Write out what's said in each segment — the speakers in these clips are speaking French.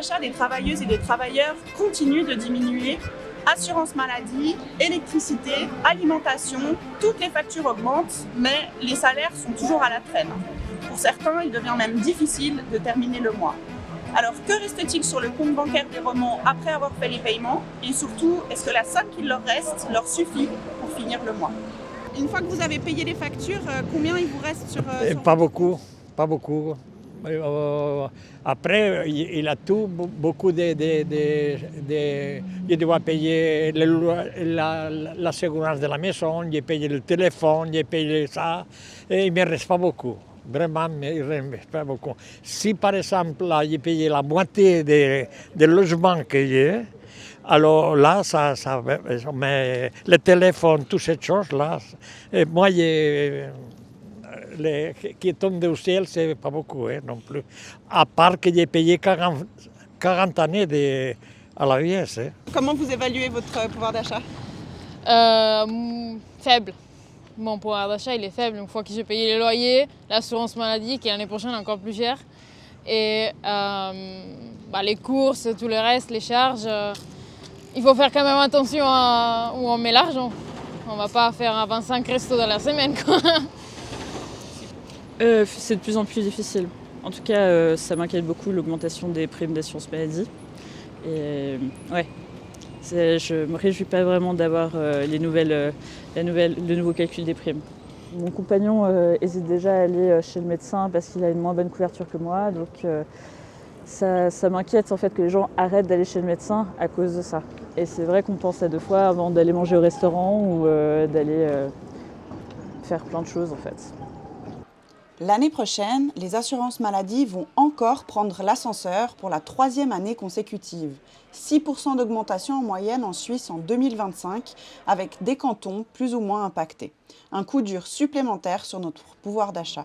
d'achat des travailleuses et des travailleurs continue de diminuer. Assurance maladie, électricité, alimentation, toutes les factures augmentent, mais les salaires sont toujours à la traîne. Pour certains, il devient même difficile de terminer le mois. Alors, que reste-t-il sur le compte bancaire des romans après avoir fait les paiements? Et surtout, est-ce que la somme qu'il leur reste leur suffit pour finir le mois? Une fois que vous avez payé les factures, combien il vous reste sur... Pas beaucoup, pas beaucoup. Après, il a tout, beaucoup de je dois payer l'assurance de la maison, j'ai payé le téléphone, j'ai payé ça, et il ne me reste pas beaucoup. Vraiment, il ne me reste pas beaucoup. Si par exemple, là, j'ai payé la moitié des logements que j'ai, alors là, mais le téléphone, toutes ces choses-là, et moi, qui tombe du ciel, c'est pas beaucoup non plus. À part que j'ai payé 40 années à la vieillesse. Comment vous évaluez votre pouvoir d'achat? Faible. Mon pouvoir d'achat, il est faible. Une fois que j'ai payé les loyers, l'assurance maladie, qui l'année prochaine est encore plus chère, et les courses, tout le reste, les charges, il faut faire quand même attention à où on met l'argent. On va pas faire 25 restos dans la semaine, quoi. C'est de plus en plus difficile. En tout cas, ça m'inquiète beaucoup l'augmentation des primes d'assurance maladie. Et ouais, je me réjouis pas vraiment d'avoir le nouveau calcul des primes. Mon compagnon hésite déjà à aller chez le médecin parce qu'il a une moins bonne couverture que moi. Donc ça m'inquiète en fait que les gens arrêtent d'aller chez le médecin à cause de ça. Et c'est vrai qu'on pense à deux fois avant d'aller manger au restaurant ou d'aller faire plein de choses en fait. L'année prochaine, les assurances maladie vont encore prendre l'ascenseur pour la 3e année consécutive. 6% d'augmentation en moyenne en Suisse en 2025, avec des cantons plus ou moins impactés. Un coup dur supplémentaire sur notre pouvoir d'achat.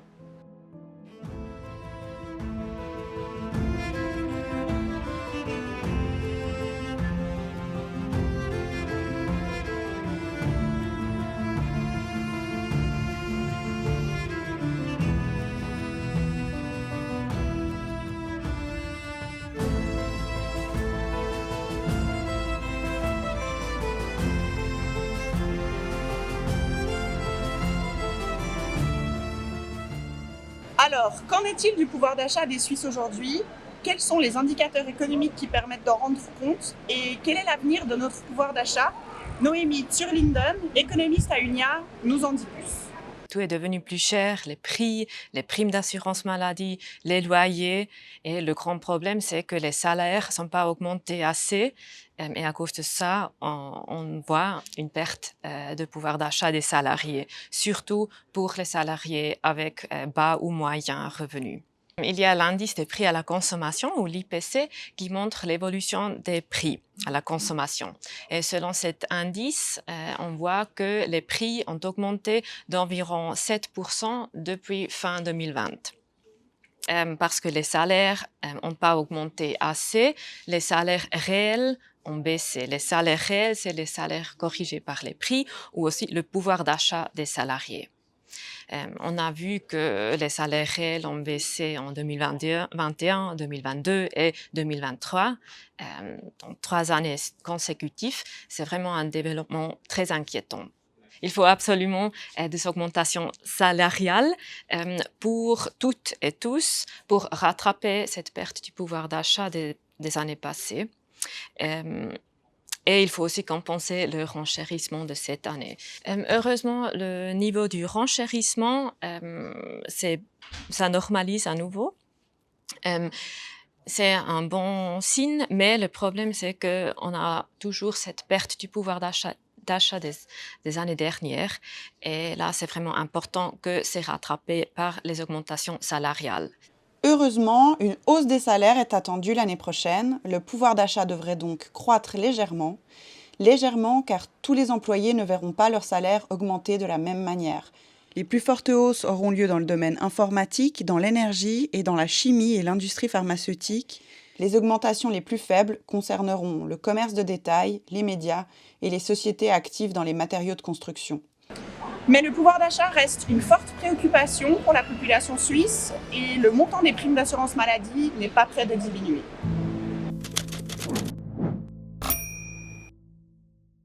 Alors, qu'en est-il du pouvoir d'achat des Suisses aujourd'hui? Quels sont les indicateurs économiques qui permettent d'en rendre compte? Et quel est l'avenir de notre pouvoir d'achat? Noémie Thurlinden, économiste à UNIA, nous en dit plus. Tout est devenu plus cher, les prix, les primes d'assurance maladie, les loyers. Et le grand problème, c'est que les salaires ne sont pas augmentés assez. Et à cause de ça, on voit une perte de pouvoir d'achat des salariés, surtout pour les salariés avec bas ou moyens revenus. Il y a l'indice des prix à la consommation, ou l'IPC, qui montre l'évolution des prix à la consommation. Et selon cet indice, on voit que les prix ont augmenté d'environ 7% depuis fin 2020. Parce que les salaires n'ont pas augmenté assez, les salaires réels ont baissé. Les salaires réels, c'est les salaires corrigés par les prix ou aussi le pouvoir d'achat des salariés. On a vu que les salaires réels ont baissé en 2021, 2022 et 2023. Donc 3 années consécutives, c'est vraiment un développement très inquiétant. Il faut absolument des augmentations salariales pour toutes et tous pour rattraper cette perte du pouvoir d'achat des années passées. Et il faut aussi compenser le renchérissement de cette année. Heureusement, le niveau du renchérissement, ça normalise à nouveau. C'est un bon signe, mais le problème, c'est qu'on a toujours cette perte du pouvoir d'achat des années dernières. Et là, c'est vraiment important que c'est rattrapé par les augmentations salariales. Heureusement, une hausse des salaires est attendue l'année prochaine. Le pouvoir d'achat devrait donc croître légèrement. Légèrement car tous les employés ne verront pas leur salaire augmenter de la même manière. Les plus fortes hausses auront lieu dans le domaine informatique, dans l'énergie et dans la chimie et l'industrie pharmaceutique. Les augmentations les plus faibles concerneront le commerce de détail, les médias et les sociétés actives dans les matériaux de construction. Mais le pouvoir d'achat reste une forte préoccupation pour la population suisse et le montant des primes d'assurance maladie n'est pas près de diminuer.